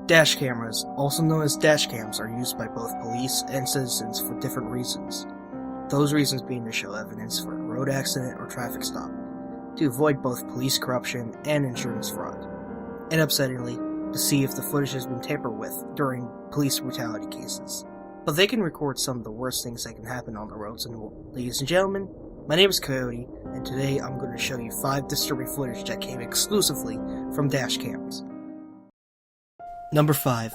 Dash cameras, also known as dashcams, are used by both police and citizens for different reasons. Those reasons being to show evidence for a road accident or traffic stop, to avoid both police corruption and insurance fraud, and upsettingly, to see if the footage has been tampered with during police brutality cases. But they can record some of the worst things that can happen on the roads in the world. Ladies and gentlemen, my name is Coyote, and today I'm going to show you 5 disturbing footage that came exclusively from dashcams. Number 5.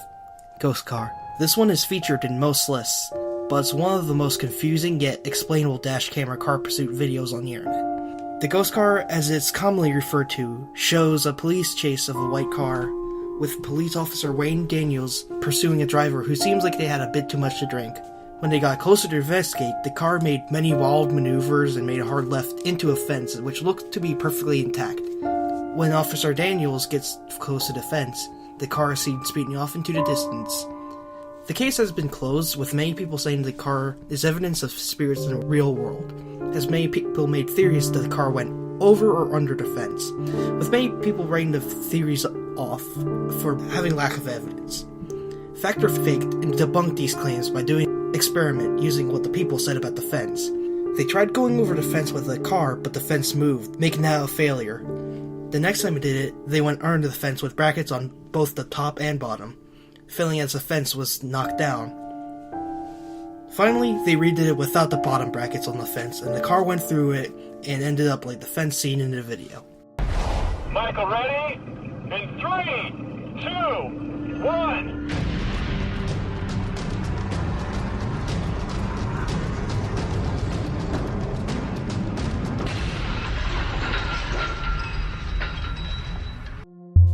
Ghost Car. This one is featured in most lists, but it's one of the most confusing yet explainable dash camera car pursuit videos on the internet. The ghost car, as it's commonly referred to, shows a police chase of a white car, with police officer Wayne Daniels pursuing a driver who seems like they had a bit too much to drink. When they got closer to investigate, the car made many wild maneuvers and made a hard left into a fence, which looked to be perfectly intact. When Officer Daniels gets close to the fence, the car is seen speeding off into the distance. The case has been closed, with many people saying the car is evidence of spirits in the real world, as many people made theories that the car went over or under the fence, with many people writing the theories off for having lack of evidence. Fact or faked and debunked these claims by doing an experiment using what the people said about the fence. They tried going over the fence with a car, but the fence moved, making that a failure. The next time they did it, they went under the fence with brackets on both the top and bottom, failing as the fence was knocked down. Finally, they redid it without the bottom brackets on the fence, and the car went through it and ended up like the fence seen in the video. Michael, ready? In 3, 2, 1.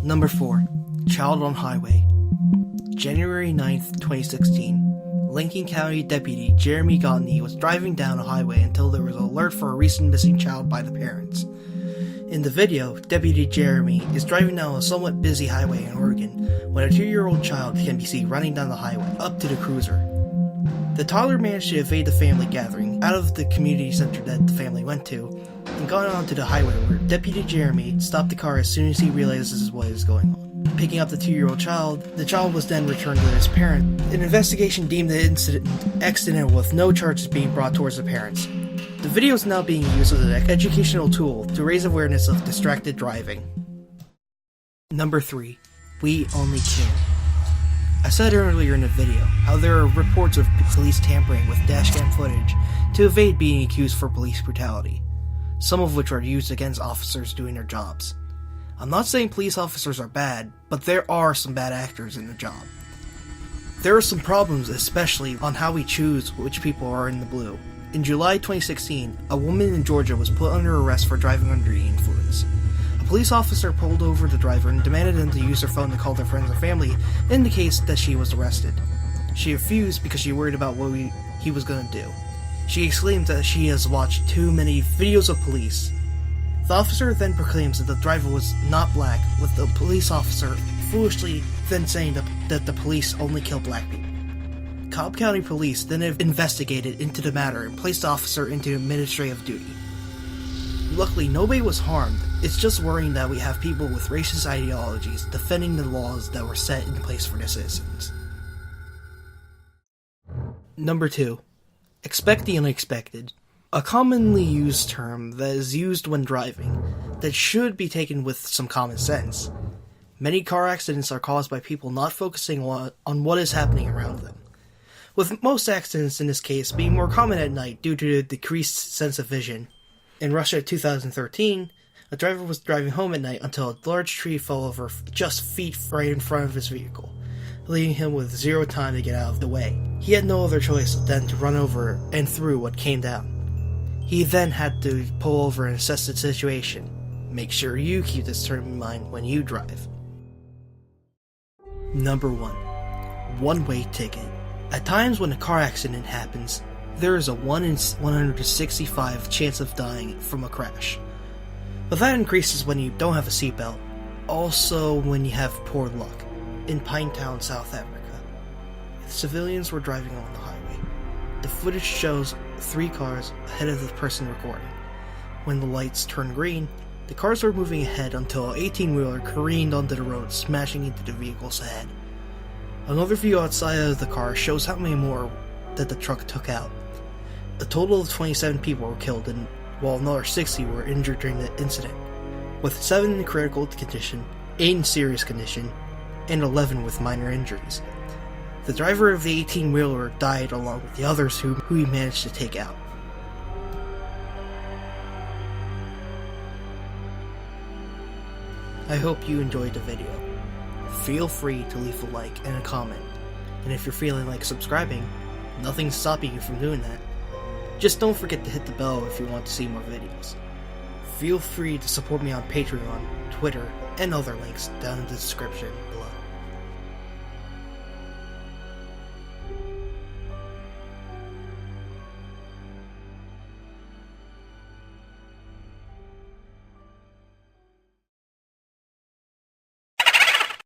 Number 4. Child on Highway. January 9th, 2016. Lincoln County Deputy Jeremy Gautney was driving down a highway until there was an alert for a recent missing child by the parents. In the video, Deputy Jeremy is driving down a somewhat busy highway in Oregon when a 2-year-old child can be seen running down the highway up to the cruiser. The toddler managed to evade the family gathering out of the community center that the family went to and got onto the highway where Deputy Jeremy stopped the car as soon as he realizes what is going on. Picking up the 2-year-old child, the child was then returned to his parent. An investigation deemed the incident accidental with no charges being brought towards the parents. The video is now being used as an educational tool to raise awareness of distracted driving. Number 3. We Only Kill. I said earlier in the video how there are reports of police tampering with dashcam footage to evade being accused for police brutality, some of which are used against officers doing their jobs. I'm not saying police officers are bad, but there are some bad actors in the job. There are some problems, especially on how we choose which people are in the blue. In July 2016, a woman in Georgia was put under arrest for driving under the influence. A police officer pulled over the driver and demanded them to use their phone to call their friends and family in the case that she was arrested. She refused because she worried about what he was going to do. She exclaimed that she has watched too many videos of police. The officer then proclaims that the driver was not black, with the police officer foolishly then saying that the police only kill black people. Cobb County Police then investigated into the matter and placed the officer into administrative duty. Luckily, nobody was harmed. It's just worrying that we have people with racist ideologies defending the laws that were set in place for the citizens. Number 2. Expect the unexpected. A commonly used term that is used when driving, that should be taken with some common sense. Many car accidents are caused by people not focusing on what is happening around them, with most accidents in this case being more common at night due to a decreased sense of vision. In Russia 2013, a driver was driving home at night until a large tree fell over just feet right in front of his vehicle, leaving him with 0 time to get out of the way. He had no other choice than to run over and through what came down. He then had to pull over and assess the situation. Make sure you keep this term in mind when you drive. Number 1. One-way ticket. At times when a car accident happens, there is a 1 in 165 chance of dying from a crash. But that increases when you don't have a seatbelt, also when you have poor luck. In Pinetown, South Africa, civilians were driving along the highway. The footage shows 3 cars ahead of the person recording. When the lights turned green, The cars were moving ahead until an 18-wheeler careened onto the road, smashing into the vehicles ahead. Another view outside of the car shows how many more that the truck took out. A total of 27 people were killed, while another 60 were injured during the incident, with 7 in critical condition, 8 in serious condition, and 11 with minor injuries. The driver of the 18-wheeler died along with the others who he managed to take out. I hope you enjoyed the video. Feel free to leave a like and a comment, and if you're feeling like subscribing, nothing's stopping you from doing that. Just don't forget to hit the bell if you want to see more videos. Feel free to support me on Patreon, Twitter, and other links down in the description below.